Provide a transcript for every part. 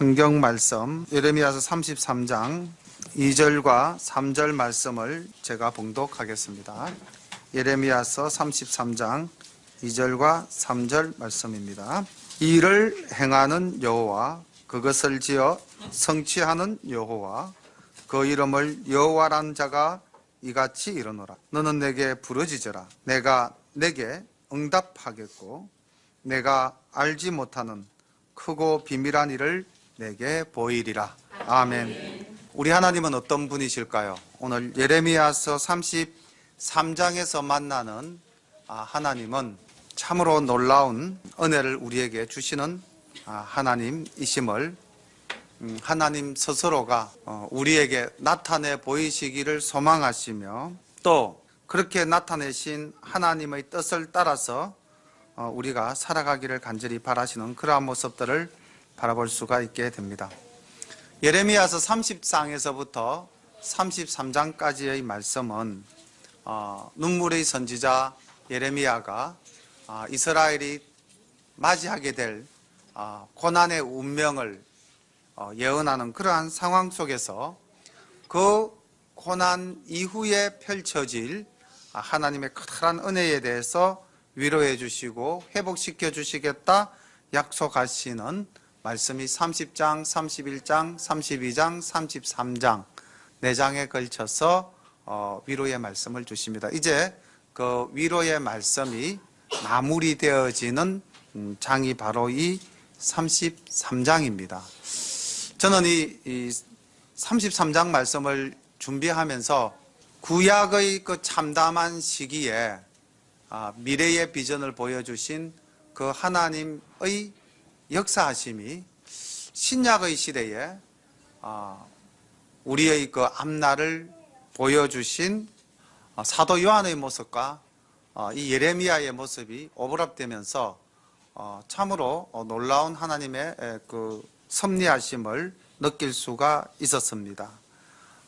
성경 말씀 예레미야서 33장 2절과 3절 말씀을 제가 봉독하겠습니다. 예레미야서 33장 2절과 3절 말씀입니다. 이 일을 행하는 여호와, 그것을 지어 성취하는 여호와, 그 이름을 여호와란 자가 이같이 이르노라. 너는 내게 부르짖으라. 내가 내게 응답하겠고, 내가 알지 못하는 크고 비밀한 일을 내게 보이리라. 아멘. 우리 하나님은 어떤 분이실까요? 오늘 예레미야서 33장에서 만나는 하나님은 참으로 놀라운 은혜를 우리에게 주시는 하나님이심을 하나님 스스로가 우리에게 나타내 보이시기를 소망하시며, 또 그렇게 나타내신 하나님의 뜻을 따라서 우리가 살아가기를 간절히 바라시는 그러한 모습들을 바라볼 수가 있게 됩니다. 예레미야서 30장에서부터 33장까지의 말씀은 눈물의 선지자 예레미야가 이스라엘이 맞이하게 될 고난의 운명을 예언하는 그러한 상황 속에서 그 고난 이후에 펼쳐질 하나님의 커다란 은혜에 대해서 위로해 주시고 회복시켜 주시겠다 약속하시는 말씀이 30장, 31장, 32장, 33장 4장에 걸쳐서 위로의 말씀을 주십니다. 이제 그 위로의 말씀이 마무리되어지는 장이 바로 이 33장입니다. 저는 이 33장 말씀을 준비하면서 구약의 그 참담한 시기에 미래의 비전을 보여주신 그 하나님의 역사하심이 신약의 시대에 우리의 그 앞날을 보여주신 사도 요한의 모습과 이 예레미야의 모습이 오버랩되면서 참으로 놀라운 하나님의 그 섭리하심을 느낄 수가 있었습니다.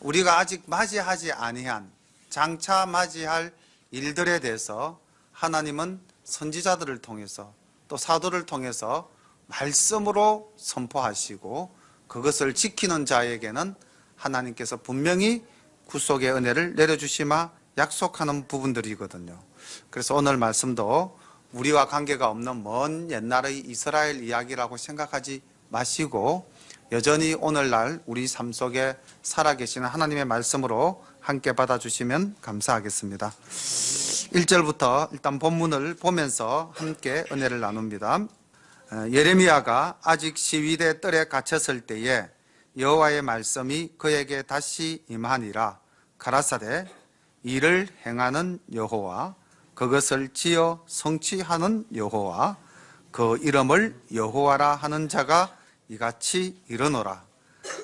우리가 아직 맞이하지 아니한 장차 맞이할 일들에 대해서 하나님은 선지자들을 통해서 또 사도를 통해서 말씀으로 선포하시고, 그것을 지키는 자에게는 하나님께서 분명히 구속의 은혜를 내려주시마 약속하는 부분들이거든요. 그래서 오늘 말씀도 우리와 관계가 없는 먼 옛날의 이스라엘 이야기라고 생각하지 마시고 여전히 오늘날 우리 삶 속에 살아계시는 하나님의 말씀으로 함께 받아주시면 감사하겠습니다. 1절부터 일단 본문을 보면서 함께 은혜를 나눕니다. 예레미야가 아직 시위대 뜰에 갇혔을 때에 여호와의 말씀이 그에게 다시 임하니라. 가라사대, 이를 행하는 여호와, 그것을 지어 성취하는 여호와, 그 이름을 여호와라 하는 자가 이같이 이르노라.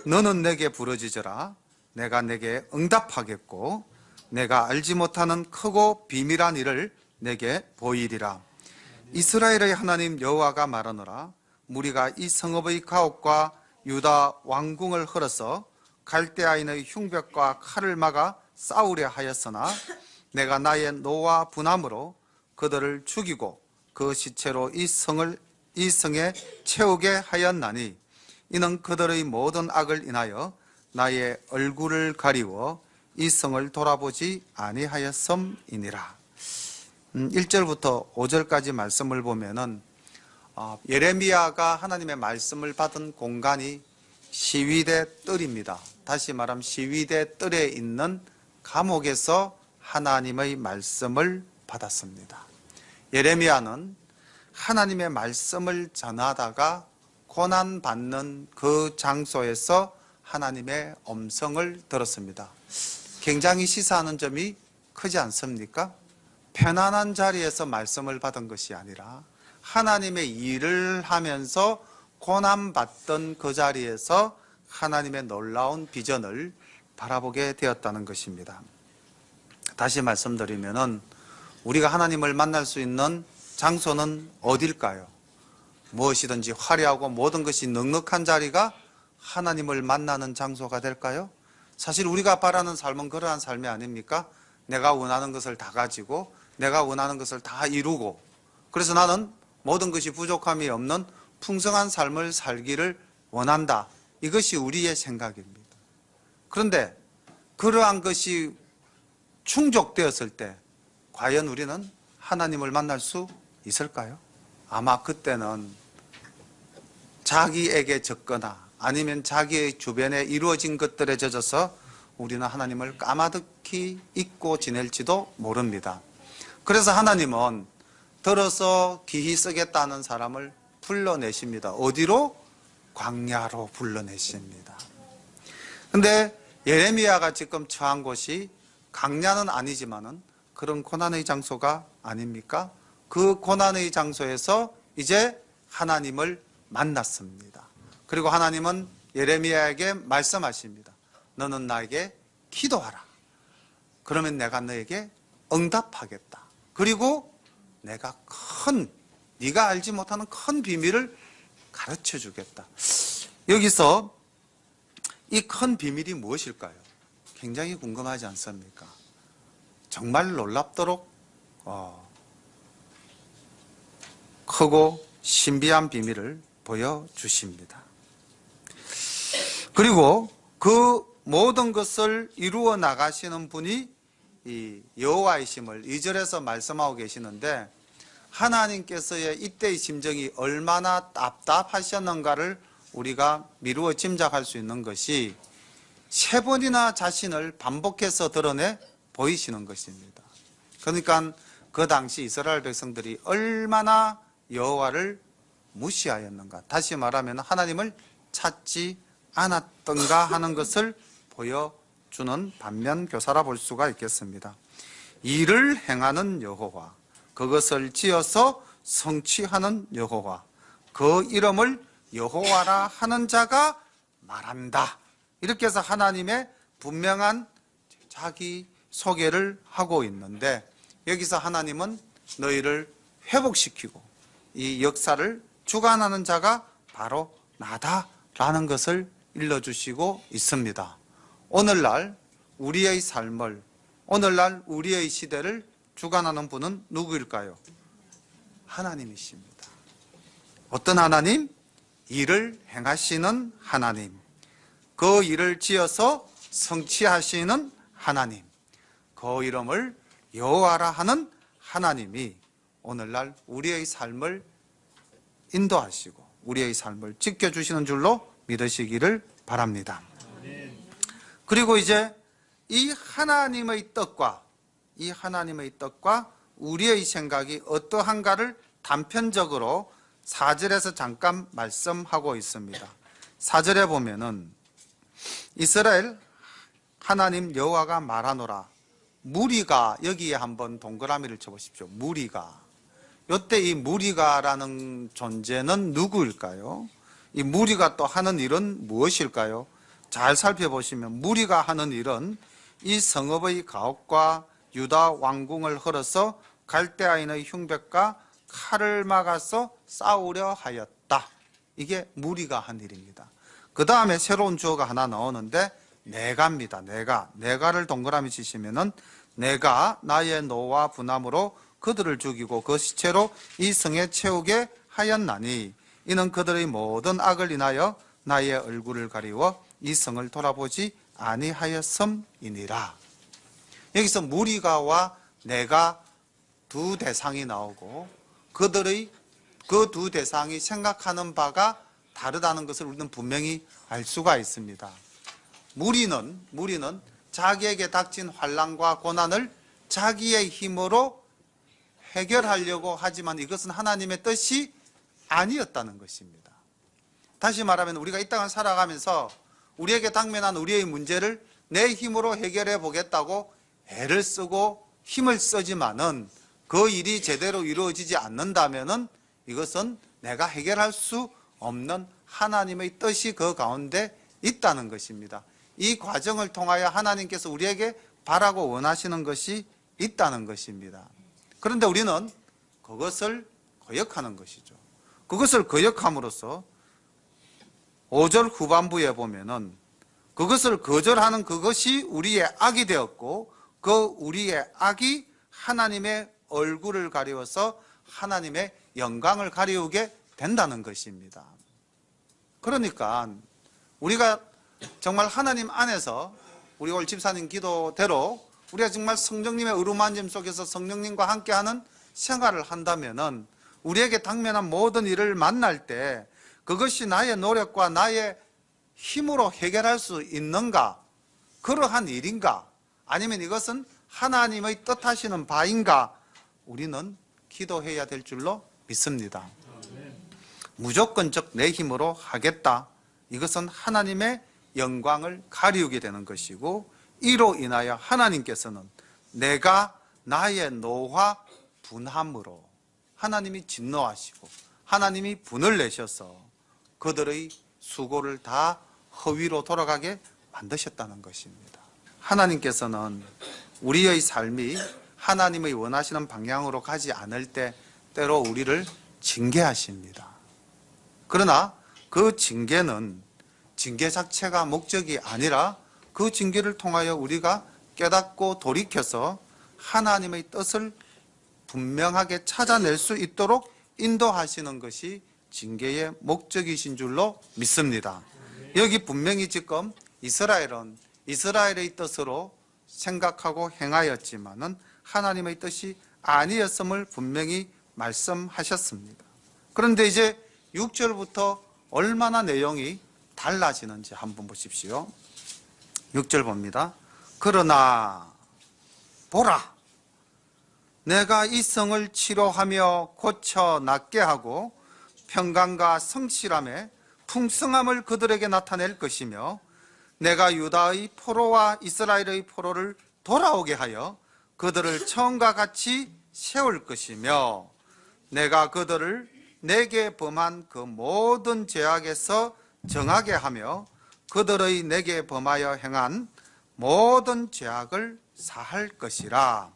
너는 내게 부르짖으라. 내가 내게 응답하겠고, 내가 알지 못하는 크고 비밀한 일을 내게 보이리라. 이스라엘의 하나님 여호와가 말하노라. 무리가 이 성읍의 가옥과 유다 왕궁을 헐어서 갈대아인의 흉벽과 칼을 막아 싸우려 하였으나 내가 나의 노와 분함으로 그들을 죽이고 그 시체로 이 성에 채우게 하였나니, 이는 그들의 모든 악을 인하여 나의 얼굴을 가리워 이 성을 돌아보지 아니하였음이니라. 1절부터 5절까지 말씀을 보면은 예레미야가 하나님의 말씀을 받은 공간이 시위대 뜰입니다. 다시 말하면 시위대 뜰에 있는 감옥에서 하나님의 말씀을 받았습니다. 예레미야는 하나님의 말씀을 전하다가 고난받는 그 장소에서 하나님의 음성을 들었습니다. 굉장히 시사하는 점이 크지 않습니까? 편안한 자리에서 말씀을 받은 것이 아니라 하나님의 일을 하면서 고난받던 그 자리에서 하나님의 놀라운 비전을 바라보게 되었다는 것입니다. 다시 말씀드리면은 우리가 하나님을 만날 수 있는 장소는 어딜까요? 무엇이든지 화려하고 모든 것이 넉넉한 자리가 하나님을 만나는 장소가 될까요? 사실 우리가 바라는 삶은 그러한 삶이 아닙니까? 내가 원하는 것을 다 가지고 내가 원하는 것을 다 이루고, 그래서 나는 모든 것이 부족함이 없는 풍성한 삶을 살기를 원한다. 이것이 우리의 생각입니다. 그런데 그러한 것이 충족되었을 때 과연 우리는 하나님을 만날 수 있을까요? 아마 그때는 자기에게 적거나 아니면 자기의 주변에 이루어진 것들에 젖어서 우리는 하나님을 까마득히 잊고 지낼지도 모릅니다. 그래서 하나님은 들어서 기히 쓰겠다는 사람을 불러내십니다. 어디로? 광야로 불러내십니다. 근데 예레미야가 지금 처한 곳이 광야는 아니지만은 그런 고난의 장소가 아닙니까? 그 고난의 장소에서 이제 하나님을 만났습니다. 그리고 하나님은 예레미야에게 말씀하십니다. 너는 나에게 기도하라. 그러면 내가 너에게 응답하겠다. 그리고 내가 네가 알지 못하는 큰 비밀을 가르쳐 주겠다. 여기서 이 큰 비밀이 무엇일까요? 굉장히 궁금하지 않습니까? 정말 놀랍도록 크고 신비한 비밀을 보여주십니다. 그리고 그 모든 것을 이루어 나가시는 분이 이 여호와이심을 2절에서 말씀하고 계시는데, 하나님께서의 이때의 심정이 얼마나 답답하셨는가를 우리가 미루어 짐작할 수 있는 것이 3번이나 자신을 반복해서 드러내 보이시는 것입니다. 그러니까 그 당시 이스라엘 백성들이 얼마나 여호와를 무시하였는가, 다시 말하면 하나님을 찾지 않았던가 하는 것을 보여주는 반면교사라 볼 수가 있겠습니다. 일을 행하는 여호와, 그것을 지어서 성취하는 여호와, 그 이름을 여호와라 하는 자가 말한다. 이렇게 해서 하나님의 분명한 자기 소개를 하고 있는데, 여기서 하나님은 너희를 회복시키고 이 역사를 주관하는 자가 바로 나다라는 것을 일러주시고 있습니다. 오늘날 우리의 삶을, 오늘날 우리의 시대를 주관하는 분은 누구일까요? 하나님이십니다. 어떤 하나님? 일을 행하시는 하나님, 그 일을 지어서 성취하시는 하나님, 그 이름을 여호와라 하는 하나님이 오늘날 우리의 삶을 인도하시고 우리의 삶을 지켜주시는 줄로 믿으시기를 바랍니다. 그리고 이제 이 하나님의 뜻과 우리의 생각이 어떠한가를 단편적으로 4절에서 잠깐 말씀하고 있습니다. 4절에 보면은 이스라엘 하나님 여호와가 말하노라. 무리가, 여기에 한번 동그라미를 쳐보십시오. 무리가. 이때 이 무리가라는 존재는 누구일까요? 이 무리가 또 하는 일은 무엇일까요? 잘 살펴보시면 무리가 하는 일은 이 성읍의 가옥과 유다 왕궁을 헐어서 갈대아인의 흉백과 칼을 막아서 싸우려 하였다. 이게 무리가 한 일입니다. 그 다음에 새로운 주어가 하나 나오는데 내가입니다. 내가를 동그라미 치시면은 내가 나의 노와 분함으로 그들을 죽이고 그 시체로 이 성에 채우게 하였나니 이는 그들의 모든 악을 인하여 나의 얼굴을 가리워 이 성을 돌아보지 아니하였음이니라. 여기서 무리가와 내가 두 대상이 나오고 그들의 그 두 대상이 생각하는 바가 다르다는 것을 우리는 분명히 알 수가 있습니다. 무리는 자기에게 닥친 환난과 고난을 자기의 힘으로 해결하려고 하지만 이것은 하나님의 뜻이 아니었다는 것입니다. 다시 말하면 우리가 이 땅을 살아가면서 우리에게 당면한 우리의 문제를 내 힘으로 해결해 보겠다고 애를 쓰고 힘을 쓰지만은 그 일이 제대로 이루어지지 않는다면은 이것은 내가 해결할 수 없는 하나님의 뜻이 그 가운데 있다는 것입니다. 이 과정을 통하여 하나님께서 우리에게 바라고 원하시는 것이 있다는 것입니다. 그런데 우리는 그것을 거역하는 것이죠. 그것을 거역함으로써 5절 후반부에 보면은 그것을 거절하는 그것이 우리의 악이 되었고 그 우리의 악이 하나님의 얼굴을 가리워서 하나님의 영광을 가리우게 된다는 것입니다. 그러니까 우리가 정말 하나님 안에서 우리 오늘 집사님 기도대로 우리가 정말 성령님의 어루만짐 속에서 성령님과 함께하는 생활을 한다면은 우리에게 당면한 모든 일을 만날 때 그것이 나의 노력과 나의 힘으로 해결할 수 있는가? 그러한 일인가? 아니면 이것은 하나님의 뜻하시는 바인가? 우리는 기도해야 될 줄로 믿습니다. 무조건적 내 힘으로 하겠다. 이것은 하나님의 영광을 가리우게 되는 것이고, 이로 인하여 하나님께서는 내가 나의 노화 분함으로 하나님이 진노하시고 하나님이 분을 내셔서 그들의 수고를 다 허위로 돌아가게 만드셨다는 것입니다. 하나님께서는 우리의 삶이 하나님의 원하시는 방향으로 가지 않을 때 때로 우리를 징계하십니다. 그러나 그 징계는 징계 자체가 목적이 아니라 그 징계를 통하여 우리가 깨닫고 돌이켜서 하나님의 뜻을 분명하게 찾아낼 수 있도록 인도하시는 것이 징계의 목적이신 줄로 믿습니다. 여기 분명히 지금 이스라엘은 이스라엘의 뜻으로 생각하고 행하였지만은 하나님의 뜻이 아니었음을 분명히 말씀하셨습니다. 그런데 이제 6절부터 얼마나 내용이 달라지는지 한번 보십시오. 6절 봅니다. 그러나 보라, 내가 이 성을 치료하며 고쳐 낫게 하고 평강과 성실함에 풍성함을 그들에게 나타낼 것이며, 내가 유다의 포로와 이스라엘의 포로를 돌아오게 하여 그들을 처음과 같이 세울 것이며, 내가 그들을 내게 범한 그 모든 죄악에서 정하게 하며 그들의 내게 범하여 행한 모든 죄악을 사할 것이라.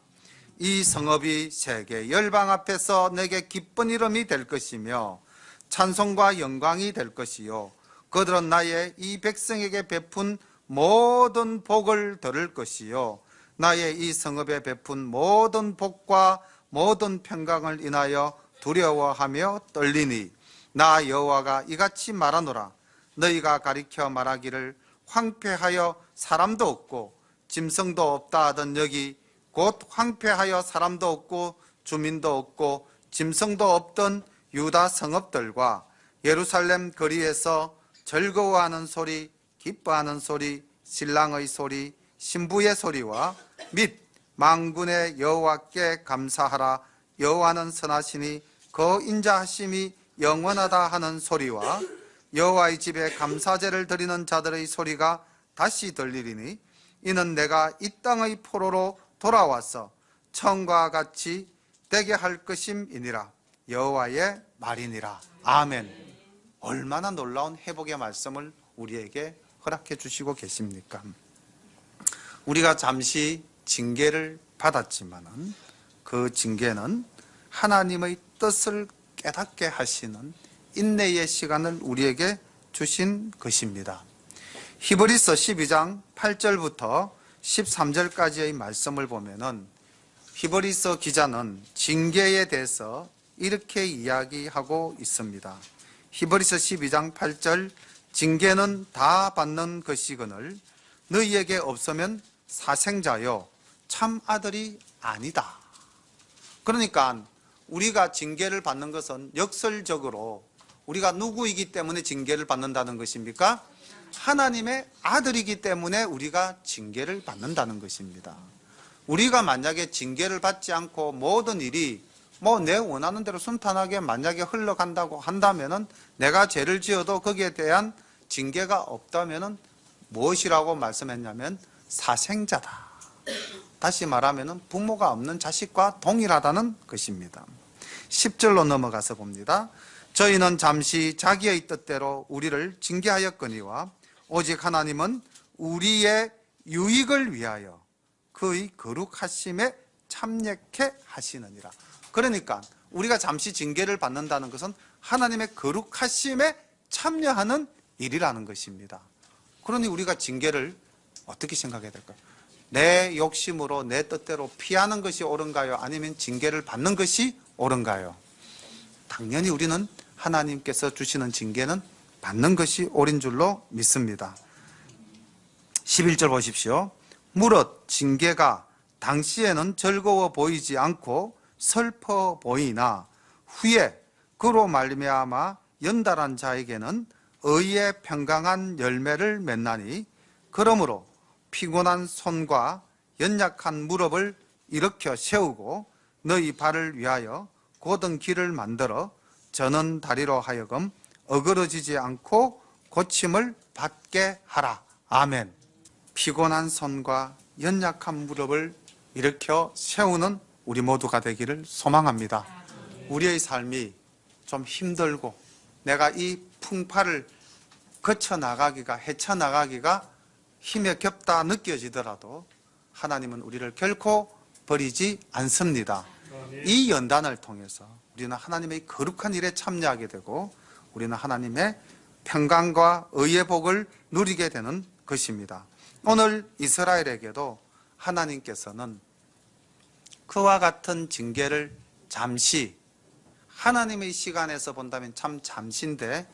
이 성읍이 세계 열방 앞에서 내게 기쁜 이름이 될 것이며 찬송과 영광이 될 것이요, 그들은 나의 이 백성에게 베푼 모든 복을 들을 것이요, 나의 이 성읍에 베푼 모든 복과 모든 평강을 인하여 두려워하며 떨리니, 나 여호와가 이같이 말하노라. 너희가 가리켜 말하기를 황폐하여 사람도 없고 짐승도 없다 하던 여기 곧 황폐하여 사람도 없고 주민도 없고 짐승도 없던 유다 성읍들과 예루살렘 거리에서 즐거워하는 소리, 기뻐하는 소리, 신랑의 소리, 신부의 소리와 및 만군의 여호와께 감사하라, 여호와는 선하시니 그 인자하심이 영원하다 하는 소리와 여호와의 집에 감사제를 드리는 자들의 소리가 다시 들리리니, 이는 내가 이 땅의 포로로 돌아와서 처음과 같이 되게 할 것임이니라. 여호와의 말이니라. 아멘. 얼마나 놀라운 회복의 말씀을 우리에게 허락해 주시고 계십니까? 우리가 잠시 징계를 받았지만은 그 징계는 하나님의 뜻을 깨닫게 하시는 인내의 시간을 우리에게 주신 것입니다. 히브리서 12장 8절부터 13절까지의 말씀을 보면은 히브리서 기자는 징계에 대해서 이렇게 이야기하고 있습니다. 히브리서 12장 8절, 징계는 다 받는 것이거늘 너희에게 없으면 사생자요 참 아들이 아니다. 그러니까 우리가 징계를 받는 것은 역설적으로 우리가 누구이기 때문에 징계를 받는다는 것입니까? 하나님의 아들이기 때문에 우리가 징계를 받는다는 것입니다. 우리가 만약에 징계를 받지 않고 모든 일이 내 원하는 대로 순탄하게 만약에 흘러간다고 한다면은, 내가 죄를 지어도 거기에 대한 징계가 없다면은 무엇이라고 말씀했냐면 사생자다. 다시 말하면은 부모가 없는 자식과 동일하다는 것입니다. 10절로 넘어가서 봅니다. 저희는 잠시 자기의 뜻대로 우리를 징계하였거니와 오직 하나님은 우리의 유익을 위하여 그의 거룩하심에 참여케 하시느니라. 그러니까 우리가 잠시 징계를 받는다는 것은 하나님의 거룩하심에 참여하는 일이라는 것입니다. 그러니 우리가 징계를 어떻게 생각해야 될까요? 내 욕심으로 내 뜻대로 피하는 것이 옳은가요? 아니면 징계를 받는 것이 옳은가요? 당연히 우리는 하나님께서 주시는 징계는 받는 것이 옳은 줄로 믿습니다. 11절 보십시오. 무릇 징계가 당시에는 즐거워 보이지 않고 슬퍼 보이나 후에 그로 말미암아 연달한 자에게는 의의 평강한 열매를 맺나니 그러므로 피곤한 손과 연약한 무릎을 일으켜 세우고 너희 발을 위하여 곧은 길을 만들어 저는 다리로 하여금 어그러지지 않고 고침을 받게 하라. 아멘. 피곤한 손과 연약한 무릎을 일으켜 세우는 우리 모두가 되기를 소망합니다. 우리의 삶이 좀 힘들고 내가 이 풍파를 헤쳐나가기가 힘에 겹다 느껴지더라도 하나님은 우리를 결코 버리지 않습니다. 이 연단을 통해서 우리는 하나님의 거룩한 일에 참여하게 되고 우리는 하나님의 평강과 의의 복을 누리게 되는 것입니다. 오늘 이스라엘에게도 하나님께서는 그와 같은 징계를 잠시, 하나님의 시간에서 본다면 참 잠시인데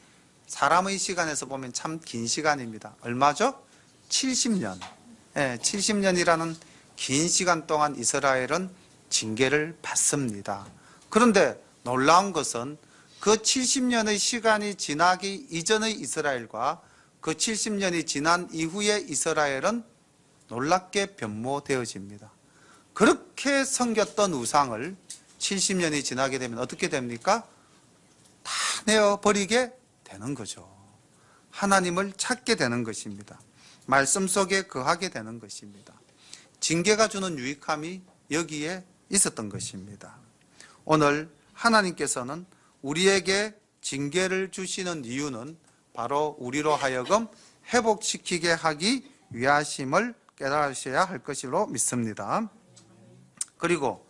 사람의 시간에서 보면 참 긴 시간입니다. 얼마죠? 70년. 70년이라는 긴 시간 동안 이스라엘은 징계를 받습니다. 그런데 놀라운 것은 그 70년의 시간이 지나기 이전의 이스라엘과 그 70년이 지난 이후의 이스라엘은 놀랍게 변모되어집니다. 그렇게 섬겼던 우상을 70년이 지나게 되면 어떻게 됩니까? 다 내어버리게 되는 거죠. 하나님을 찾게 되는 것입니다. 말씀 속에 거하게 되는 것입니다. 징계가 주는 유익함이 여기에 있었던 것입니다. 오늘 하나님께서는 우리에게 징계를 주시는 이유는 바로 우리로 하여금 회복시키게 하기 위하심을 깨달으셔야 할 것으로 믿습니다. 그리고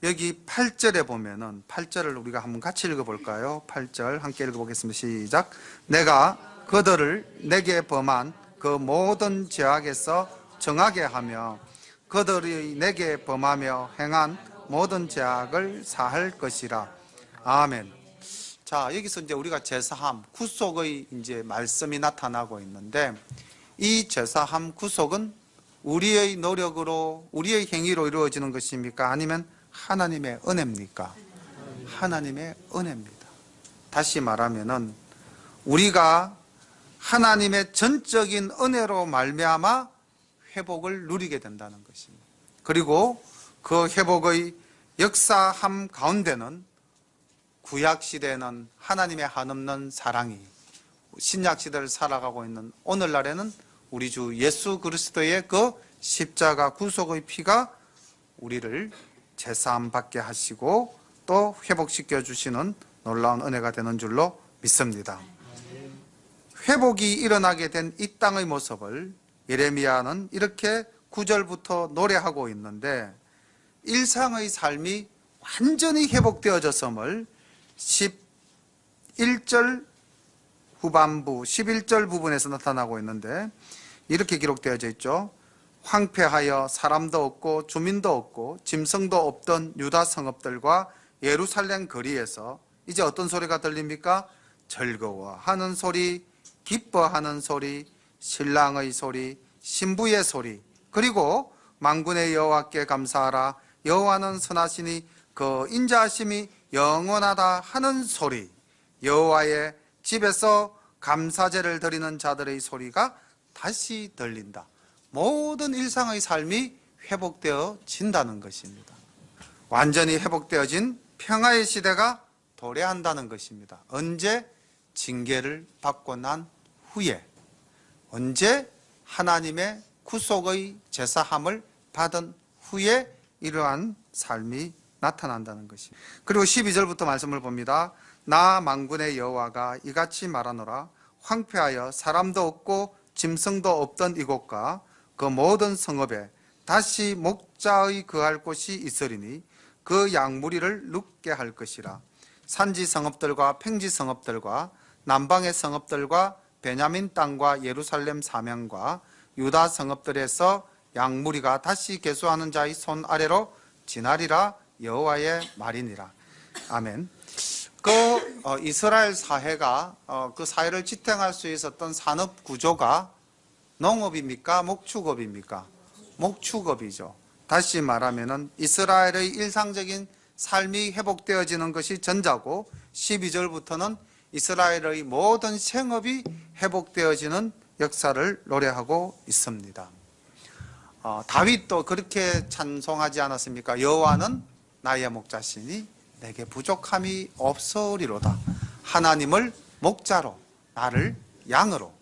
여기 8절에 보면은 8절을 우리가 한번 같이 읽어볼까요? 8절 함께 읽어보겠습니다. 시작. 내가 그들을 내게 범한 그 모든 죄악에서 정하게 하며 그들이 내게 범하며 행한 모든 죄악을 사할 것이라. 아멘. 자, 여기서 이제 우리가 제사함, 구속의 이제 말씀이 나타나고 있는데 이 제사함, 구속은 우리의 노력으로, 우리의 행위로 이루어지는 것입니까? 아니면 하나님의 은혜입니까? 하나님의 은혜입니다. 다시 말하면은 우리가 하나님의 전적인 은혜로 말미암아 회복을 누리게 된다는 것입니다. 그리고 그 회복의 역사함 가운데는 구약 시대에는 하나님의 한없는 사랑이, 신약 시대를 살아가고 있는 오늘날에는 우리 주 예수 그리스도의 그 십자가 구속의 피가 우리를 제사함 받게 하시고 또 회복시켜 주시는 놀라운 은혜가 되는 줄로 믿습니다. 회복이 일어나게 된 이 땅의 모습을 예레미야는 이렇게 9절부터 노래하고 있는데 일상의 삶이 완전히 회복되어졌음을 11절 후반부 11절 부분에서 나타나고 있는데 이렇게 기록되어져 있죠. 황폐하여 사람도 없고 주민도 없고 짐승도 없던 유다 성읍들과 예루살렘 거리에서 이제 어떤 소리가 들립니까? 즐거워하는 소리, 기뻐하는 소리, 신랑의 소리, 신부의 소리, 그리고 만군의 여호와께 감사하라. 여호와는 선하시니 그 인자하심이 영원하다 하는 소리, 여호와의 집에서 감사제를 드리는 자들의 소리가 다시 들린다. 모든 일상의 삶이 회복되어진다는 것입니다. 완전히 회복되어진 평화의 시대가 도래한다는 것입니다. 언제? 징계를 받고 난 후에, 언제? 하나님의 구속의 제사함을 받은 후에 이러한 삶이 나타난다는 것입니다. 그리고 12절부터 말씀을 봅니다. 나 만군의 여호와가 이같이 말하노라. 황폐하여 사람도 없고 짐승도 없던 이곳과 그 모든 성읍에 다시 목자의 거할 곳이 있으리니 그 양무리를 눕게 할 것이라. 산지 성읍들과 평지 성읍들과 남방의 성읍들과 베냐민 땅과 예루살렘 사면과 유다 성읍들에서 양무리가 다시 계수하는 자의 손 아래로 지나리라. 여호와의 말이니라. 아멘. 이스라엘 사회가 그 사회를 지탱할 수 있었던 산업 구조가 농업입니까? 목축업입니까? 목축업이죠. 다시 말하면은 이스라엘의 일상적인 삶이 회복되어지는 것이 전자고 12절부터는 이스라엘의 모든 생업이 회복되어지는 역사를 노래하고 있습니다. 다윗도 그렇게 찬송하지 않았습니까? 여호와는 나의 목자시니 내게 부족함이 없으리로다. 하나님을 목자로, 나를 양으로.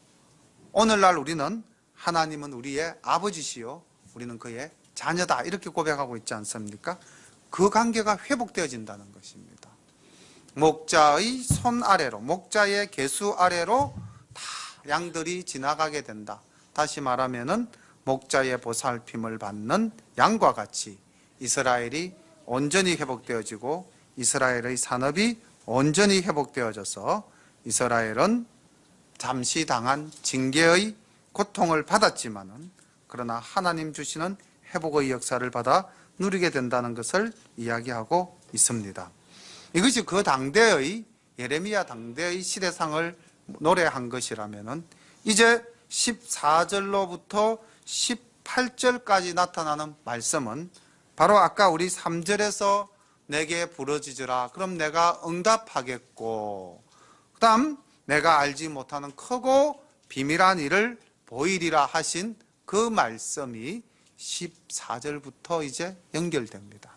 오늘날 우리는 하나님은 우리의 아버지시요 우리는 그의 자녀다 이렇게 고백하고 있지 않습니까? 그 관계가 회복되어진다는 것입니다. 목자의 손 아래로, 목자의 계수 아래로 다 양들이 지나가게 된다. 다시 말하면은 목자의 보살핌을 받는 양과 같이 이스라엘이 온전히 회복되어지고 이스라엘의 산업이 온전히 회복되어져서 이스라엘은 잠시 당한 징계의 고통을 받았지만은 그러나 하나님 주시는 회복의 역사를 받아 누리게 된다는 것을 이야기하고 있습니다. 이것이 그 당대의 예레미야 당대의 시대상을 노래한 것이라면은 이제 14절로부터 18절까지 나타나는 말씀은 바로 아까 우리 3절에서 내게 부르짖으라 그럼 내가 응답하겠고 그 다음 내가 알지 못하는 크고 비밀한 일을 보이리라 하신 그 말씀이 14절부터 이제 연결됩니다.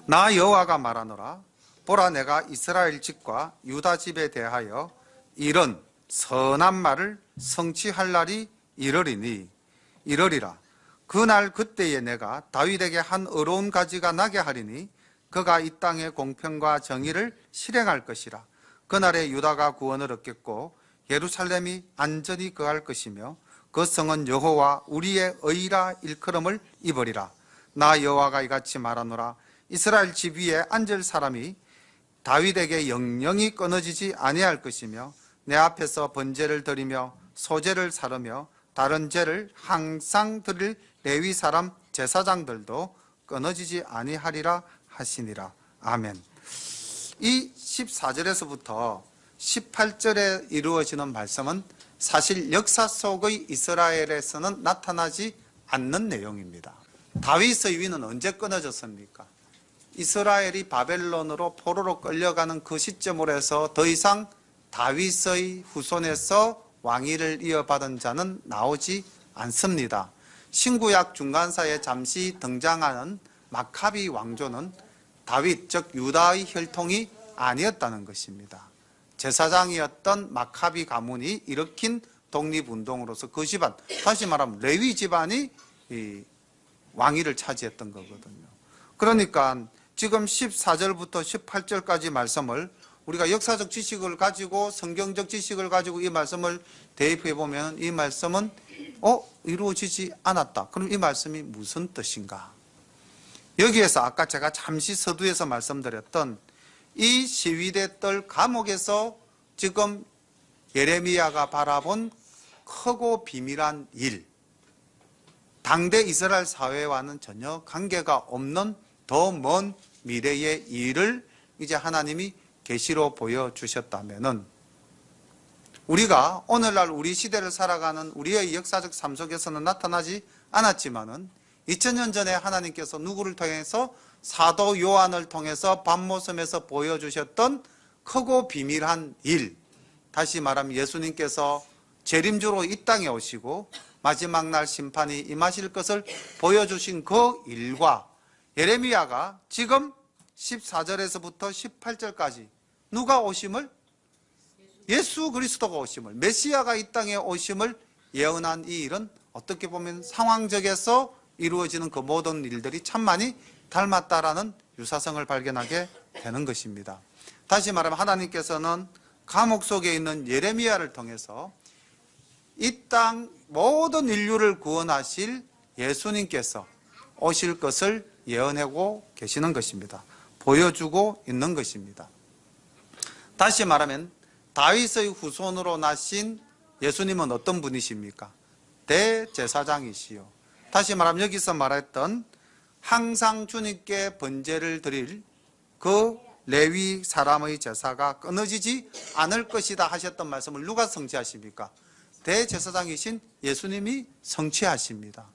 나 여호와가 말하노라 보라 내가 이스라엘 집과 유다 집에 대하여 이런 선한 말을 성취할 날이 이르리라. 그날 그때에 내가 다윗에게 한 의로운 가지가 나게 하리니 그가 이 땅의 공평과 정의를 실행할 것이라. 그날에 유다가 구원을 얻겠고 예루살렘이 안전히 거할 것이며 그 성은 여호와 우리의 의라 일컬음을 입으리라. 나 여호와가 이같이 말하노라 이스라엘 집 위에 앉을 사람이 다윗에게 영영이 끊어지지 아니할 것이며 내 앞에서 번제를 드리며 소제를 사르며 다른 제를 항상 드릴 레위 사람 제사장들도 끊어지지 아니하리라 하시니라. 아멘. 이 14절에서부터 18절에 이루어지는 말씀은 사실 역사 속의 이스라엘에서는 나타나지 않는 내용입니다. 다윗의 위는 언제 끊어졌습니까? 이스라엘이 바벨론으로 포로로 끌려가는 그 시점으로 해서 더 이상 다윗의 후손에서 왕위를 이어받은 자는 나오지 않습니다. 신구약 중간사에 잠시 등장하는 마카비 왕조는 다윗 즉 유다의 혈통이 아니었다는 것입니다. 제사장이었던 마카비 가문이 일으킨 독립운동으로서 그 집안, 다시 말하면 레위 집안이 이 왕위를 차지했던 거거든요. 그러니까 지금 14절부터 18절까지 말씀을 우리가 역사적 지식을 가지고 성경적 지식을 가지고 이 말씀을 대입해 보면 이 말씀은 이루어지지 않았다. 그럼 이 말씀이 무슨 뜻인가? 여기에서 아까 제가 잠시 서두에서 말씀드렸던 이 시위대 뜰 감옥에서 지금 예레미야가 바라본 크고 비밀한 일, 당대 이스라엘 사회와는 전혀 관계가 없는 더 먼 미래의 일을 이제 하나님이 계시로 보여주셨다면은 우리가 오늘날 우리 시대를 살아가는 우리의 역사적 삶 속에서는 나타나지 않았지만은 2000년 전에 하나님께서 누구를 통해서 사도 요한을 통해서 밤모섬에서 보여주셨던 크고 비밀한 일, 다시 말하면 예수님께서 재림주로 이 땅에 오시고 마지막 날 심판이 임하실 것을 보여주신 그 일과 예레미야가 지금 14절에서부터 18절까지 누가 오심을? 예수 그리스도가 오심을, 메시아가 이 땅에 오심을 예언한 이 일은 어떻게 보면 상황적에서 이루어지는 그 모든 일들이 참 많이 닮았다라는 유사성을 발견하게 되는 것입니다. 다시 말하면 하나님께서는 감옥 속에 있는 예레미야를 통해서 이 땅 모든 인류를 구원하실 예수님께서 오실 것을 예언하고 계시는 것입니다. 보여주고 있는 것입니다. 다시 말하면 다윗의 후손으로 나신 예수님은 어떤 분이십니까? 대제사장이시요. 다시 말하면 여기서 말했던 항상 주님께 번제를 드릴 그 레위 사람의 제사가 끊어지지 않을 것이다 하셨던 말씀을 누가 성취하십니까? 대제사장이신 예수님이 성취하십니다.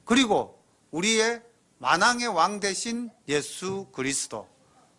그리고 우리의 만왕의 왕 되신 예수 그리스도,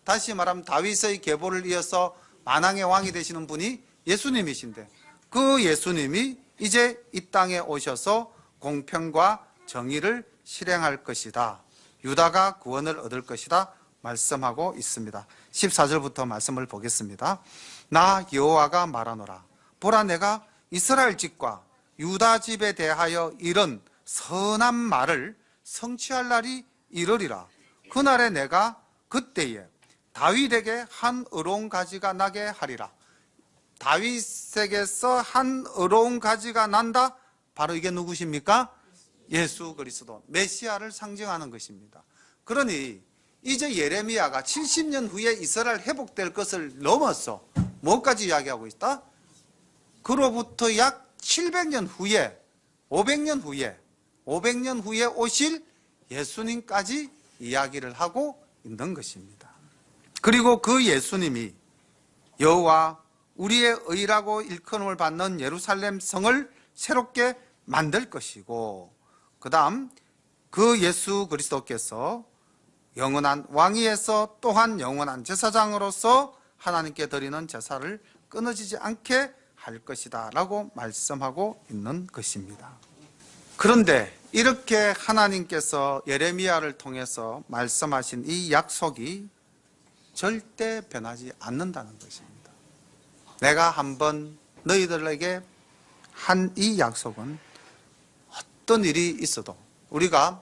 다시 말하면 다윗의 계보를 이어서 만왕의 왕이 되시는 분이 예수님이신데, 그 예수님이 이제 이 땅에 오셔서 공평과 정의를 실행할 것이다, 유다가 구원을 얻을 것이다 말씀하고 있습니다. 14절부터 말씀을 보겠습니다. 나 여호와가 말하노라. 보라, 내가 이스라엘 집과 유다 집에 대하여 이런 선한 말을 성취할 날이 이르리라. 그날에 내가 그때에 다윗에게 한 의로운 가지가 나게 하리라. 다윗에게서 한 의로운 가지가 난다. 바로 이게 누구십니까? 예수 그리스도, 메시아를 상징하는 것입니다. 그러니 이제 예레미야가 70년 후에 이스라엘 회복될 것을 넘어서 뭐까지 이야기하고 있다? 그로부터 약 700년 후에, 500년 후에 오실 예수님까지 이야기를 하고 있는 것입니다. 그리고 그 예수님이 여호와 우리의 의라고 일컬음을 받는 예루살렘 성을 새롭게 만들 것이고, 그 다음 그 예수 그리스도께서 영원한 왕위에서 또한 영원한 제사장으로서 하나님께 드리는 제사를 끊어지지 않게 할 것이다 라고 말씀하고 있는 것입니다. 그런데 이렇게 하나님께서 예레미야를 통해서 말씀하신 이 약속이 절대 변하지 않는다는 것입니다. 내가 한번 너희들에게 한 이 약속은 어떤 일이 있어도, 우리가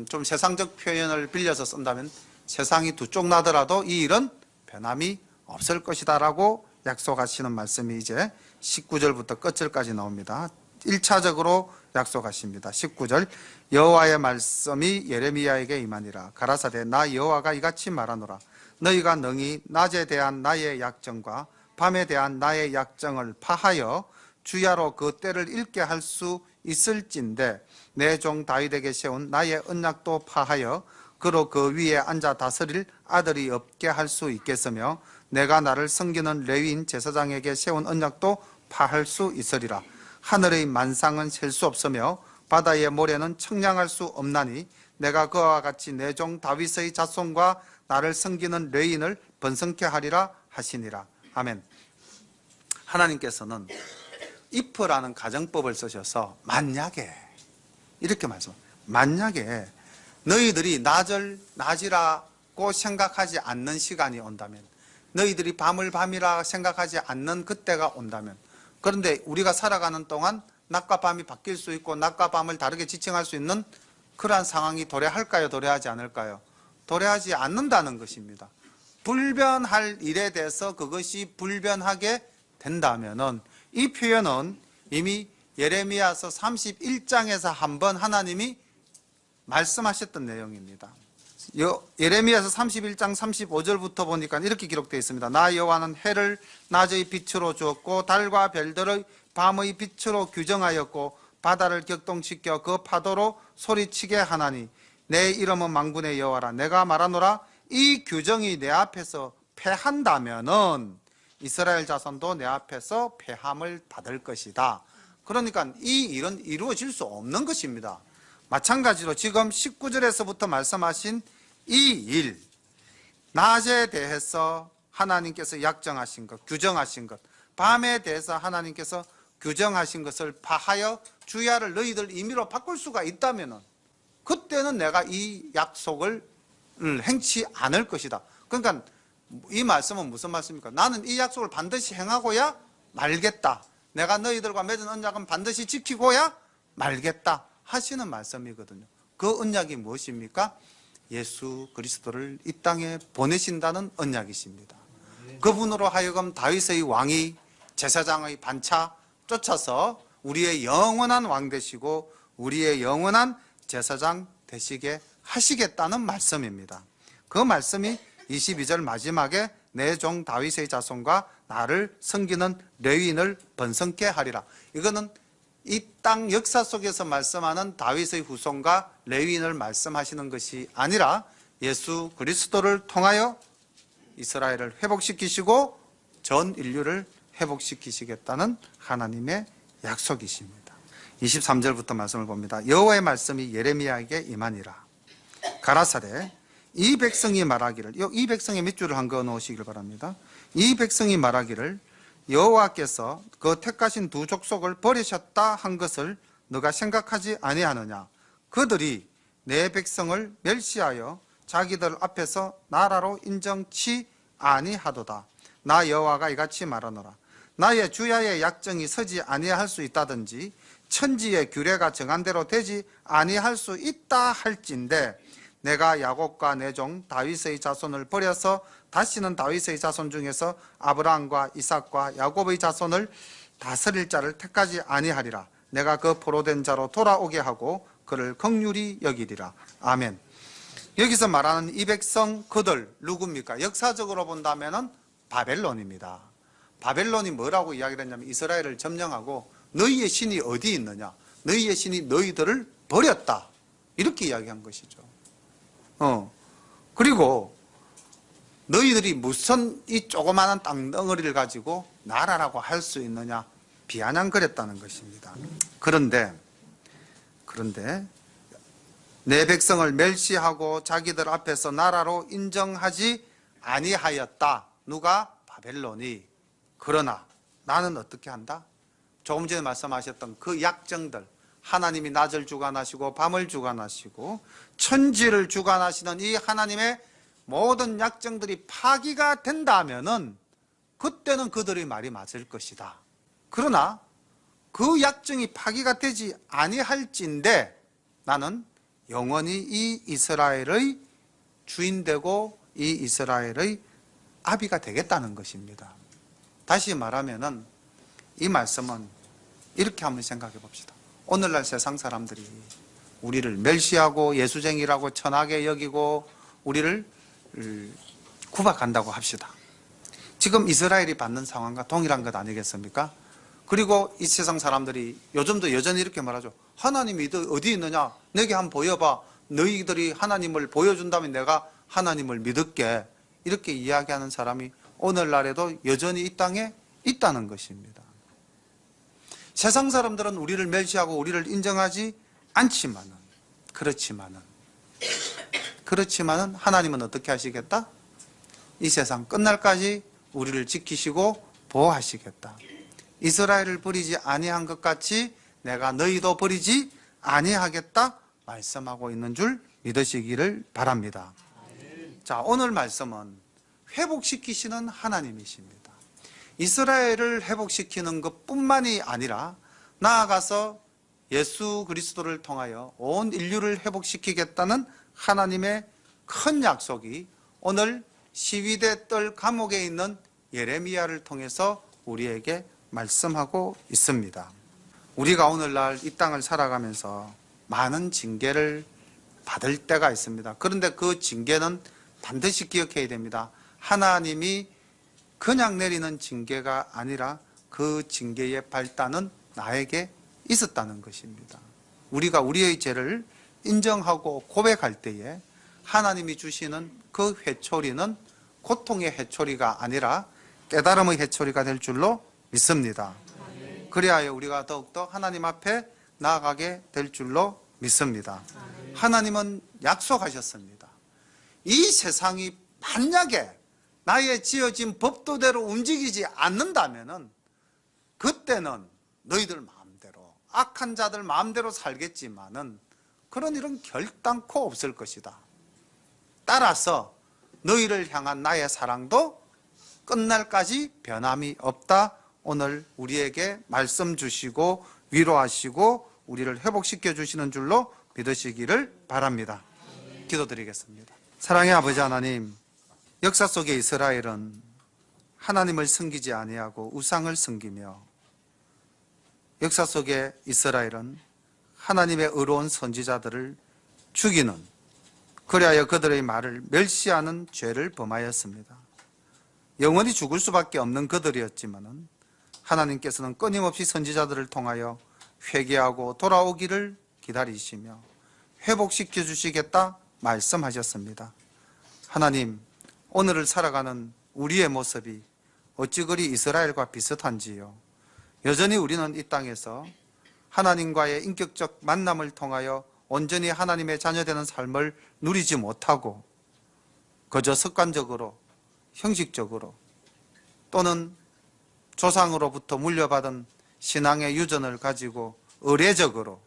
좀 세상적 표현을 빌려서 쓴다면 세상이 두 쪽 나더라도 이 일은 변함이 없을 것이다 라고 약속하시는 말씀이 이제 19절부터 끝절까지 나옵니다. 1차적으로 약속하십니다. 19절, 여호와의 말씀이 예레미야에게 임하니라. 가라사대 나 여호와가 이같이 말하노라. 너희가 능히 낮에 대한 나의 약정과 밤에 대한 나의 약정을 파하여 주야로 그 때를 읽게 할 수 있을진데, 내 종 다윗에게 세운 나의 언약도 파하여 그로 그 위에 앉아 다스릴 아들이 없게 할 수 있겠으며, 내가 나를 섬기는 레위인 제사장에게 세운 언약도 파할 수 있으리라. 하늘의 만상은 셀 수 없으며 바다의 모래는 청량할 수 없나니 내가 그와 같이 내 종 다윗의 자손과 나를 섬기는 레위인을 번성케 하리라 하시니라. 아멘. 하나님께서는 if라는 가정법을 쓰셔서 만약에 이렇게 말씀합니다. 만약에 너희들이 낮이라고 생각하지 않는 시간이 온다면, 너희들이 밤을 밤이라 생각하지 않는 그때가 온다면, 그런데 우리가 살아가는 동안 낮과 밤이 바뀔 수 있고 낮과 밤을 다르게 지칭할 수 있는 그러한 상황이 도래할까요? 도래하지 않을까요? 도래하지 않는다는 것입니다. 불변할 일에 대해서 그것이 불변하게 된다면은, 이 표현은 이미 예레미야서 31장에서 한번 하나님이 말씀하셨던 내용입니다. 예레미야서 31장 35절부터 보니까 이렇게 기록되어 있습니다. 나 여호와는 해를 낮의 빛으로 주었고 달과 별들의 밤의 빛으로 규정하였고 바다를 격동시켜 그 파도로 소리치게 하나니 내 이름은 만군의 여호와라. 내가 말하노라. 이 규정이 내 앞에서 패한다면은 이스라엘 자손도 내 앞에서 패함을 받을 것이다. 그러니까 이 일은 이루어질 수 없는 것입니다. 마찬가지로 지금 19절에서부터 말씀하신 이 일, 낮에 대해서 하나님께서 약정하신 것, 규정하신 것, 밤에 대해서 하나님께서 규정하신 것을 파하여 주야를 너희들 임의로 바꿀 수가 있다면 그때는 내가 이 약속을 행치 않을 것이다. 그러니까 이 말씀은 무슨 말씀입니까? 나는 이 약속을 반드시 행하고야 말겠다. 내가 너희들과 맺은 언약은 반드시 지키고야 말겠다 하시는 말씀이거든요. 그 언약이 무엇입니까? 예수 그리스도를 이 땅에 보내신다는 언약이십니다. 그분으로 하여금 다윗의 왕이 제사장의 반차 쫓아서 우리의 영원한 왕 되시고 우리의 영원한 제사장 되시게 하시겠다는 말씀입니다. 그 말씀이 22절 마지막에 내 종 다윗의 자손과 나를 섬기는 레위인을 번성케 하리라. 이거는 이 땅 역사 속에서 말씀하는 다윗의 후손과 레위인을 말씀하시는 것이 아니라 예수 그리스도를 통하여 이스라엘을 회복시키시고 전 인류를 회복시키시겠다는 하나님의 약속이십니다. 23절부터 말씀을 봅니다. 여호와의 말씀이 예레미야에게 임하니라. 가라사대 이 백성이 말하기를, 이 백성의 밑줄을 한 거 넣으시길 바랍니다. 이 백성이 말하기를 여호와께서 그 택하신 두 족속을 버리셨다 한 것을 너가 생각하지 아니하느냐. 그들이 내 백성을 멸시하여 자기들 앞에서 나라로 인정치 아니하도다. 나 여호와가 이같이 말하노라. 나의 주야의 약정이 서지 아니할 수 있다든지 천지의 규례가 정한 대로 되지 아니할 수 있다 할진대 내가 야곱과 내 종 다윗의 자손을 버려서 다시는 다윗의 자손 중에서 아브라함과 이삭과 야곱의 자손을 다스릴 자를 택하지 아니하리라. 내가 그 포로된 자로 돌아오게 하고 그를 긍휼히 여기리라. 아멘. 여기서 말하는 이 백성 그들 누굽니까? 역사적으로 본다면은 바벨론입니다. 바벨론이 뭐라고 이야기를 했냐면 이스라엘을 점령하고 너희의 신이 어디 있느냐? 너희의 신이 너희들을 버렸다. 이렇게 이야기한 것이죠. 그리고 너희들이 무슨 이 조그마한 땅덩어리를 가지고 나라라고 할 수 있느냐? 비아냥거렸다는 것입니다. 그런데 내 백성을 멸시하고 자기들 앞에서 나라로 인정하지 아니하였다. 누가? 바벨론이. 그러나 나는 어떻게 한다? 조금 전에 말씀하셨던 그 약정들, 하나님이 낮을 주관하시고 밤을 주관하시고 천지를 주관하시는 이 하나님의 모든 약정들이 파기가 된다면은 그때는 그들의 말이 맞을 것이다. 그러나 그 약정이 파기가 되지 아니할진대 나는 영원히 이 이스라엘의 주인되고 이 이스라엘의 아비가 되겠다는 것입니다. 다시 말하면은 이 말씀은 이렇게 한번 생각해 봅시다. 오늘날 세상 사람들이 우리를 멸시하고 예수쟁이라고 천하게 여기고 우리를 구박한다고 합시다. 지금 이스라엘이 받는 상황과 동일한 것 아니겠습니까? 그리고 이 세상 사람들이 요즘도 여전히 이렇게 말하죠. 하나님이 어디 있느냐? 내게 한번 보여봐. 너희들이 하나님을 보여준다면 내가 하나님을 믿을게. 이렇게 이야기하는 사람이 오늘날에도 여전히 이 땅에 있다는 것입니다. 세상 사람들은 우리를 멸시하고 우리를 인정하지 않지만은 그렇지만은 하나님은 어떻게 하시겠다? 이 세상 끝날까지 우리를 지키시고 보호하시겠다. 이스라엘을 버리지 아니한 것 같이 내가 너희도 버리지 아니하겠다 말씀하고 있는 줄 믿으시기를 바랍니다. 자, 오늘 말씀은 회복시키시는 하나님이십니다. 이스라엘을 회복시키는 것뿐만이 아니라 나아가서 예수 그리스도를 통하여 온 인류를 회복시키겠다는 하나님의 큰 약속이 오늘 시위대 뜰 감옥에 있는 예레미야를 통해서 우리에게 말씀하고 있습니다. 우리가 오늘날 이 땅을 살아가면서 많은 징계를 받을 때가 있습니다. 그런데 그 징계는 반드시 기억해야 됩니다. 하나님이 그냥 내리는 징계가 아니라 그 징계의 발단은 나에게 있었다는 것입니다. 우리가 우리의 죄를 인정하고 고백할 때에 하나님이 주시는 그 회초리는 고통의 회초리가 아니라 깨달음의 회초리가 될 줄로 믿습니다. 그리하여 우리가 더욱더 하나님 앞에 나아가게 될 줄로 믿습니다. 하나님은 약속하셨습니다. 이 세상이 만약에 나의 지어진 법도대로 움직이지 않는다면은 그때는 너희들 마음대로 악한 자들 마음대로 살겠지만은 그런 일은 결단코 없을 것이다. 따라서 너희를 향한 나의 사랑도 끝날까지 변함이 없다. 오늘 우리에게 말씀 주시고 위로하시고 우리를 회복시켜 주시는 줄로 믿으시기를 바랍니다. 기도드리겠습니다. 사랑의 아버지 하나님, 역사 속의 이스라엘은 하나님을 섬기지 아니하고 우상을 섬기며 역사 속의 이스라엘은 하나님의 의로운 선지자들을 죽이는, 그리하여 그들의 말을 멸시하는 죄를 범하였습니다. 영원히 죽을 수밖에 없는 그들이었지만은 하나님께서는 끊임없이 선지자들을 통하여 회개하고 돌아오기를 기다리시며 회복시켜 주시겠다 말씀하셨습니다. 하나님, 오늘을 살아가는 우리의 모습이 어찌 그리 이스라엘과 비슷한지요. 여전히 우리는 이 땅에서 하나님과의 인격적 만남을 통하여 온전히 하나님의 자녀되는 삶을 누리지 못하고 그저 습관적으로, 형식적으로 또는 조상으로부터 물려받은 신앙의 유전을 가지고 의례적으로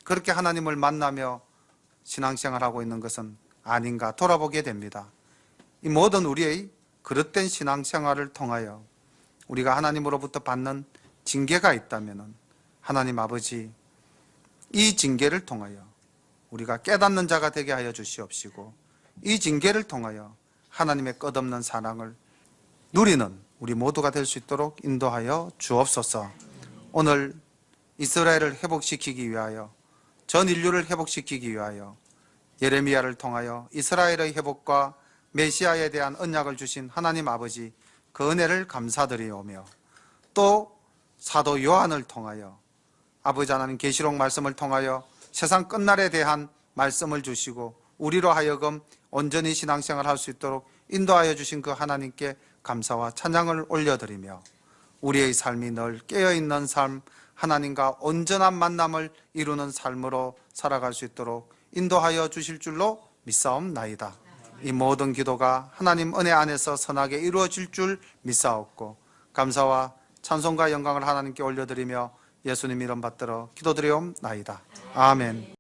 그렇게 하나님을 만나며 신앙생활하고 있는 것은 아닌가 돌아보게 됩니다. 이 모든 우리의 그릇된 신앙생활을 통하여 우리가 하나님으로부터 받는 징계가 있다면 하나님 아버지, 이 징계를 통하여 우리가 깨닫는 자가 되게 하여 주시옵시고, 이 징계를 통하여 하나님의 끝없는 사랑을 누리는 우리 모두가 될 수 있도록 인도하여 주옵소서. 오늘 이스라엘을 회복시키기 위하여, 전 인류를 회복시키기 위하여 예레미야를 통하여 이스라엘의 회복과 메시아에 대한 언약을 주신 하나님 아버지, 그 은혜를 감사드리오며, 또 사도 요한을 통하여 아버지 하나님 계시록 말씀을 통하여 세상 끝날에 대한 말씀을 주시고 우리로 하여금 온전히 신앙생활을 할 수 있도록 인도하여 주신 그 하나님께 감사와 찬양을 올려드리며, 우리의 삶이 늘 깨어있는 삶, 하나님과 온전한 만남을 이루는 삶으로 살아갈 수 있도록 인도하여 주실 줄로 믿사옵나이다. 이 모든 기도가 하나님 은혜 안에서 선하게 이루어질 줄 믿사옵고, 감사와 찬송과 영광을 하나님께 올려드리며 예수님 이름 받들어 기도드리옵나이다. 아멘.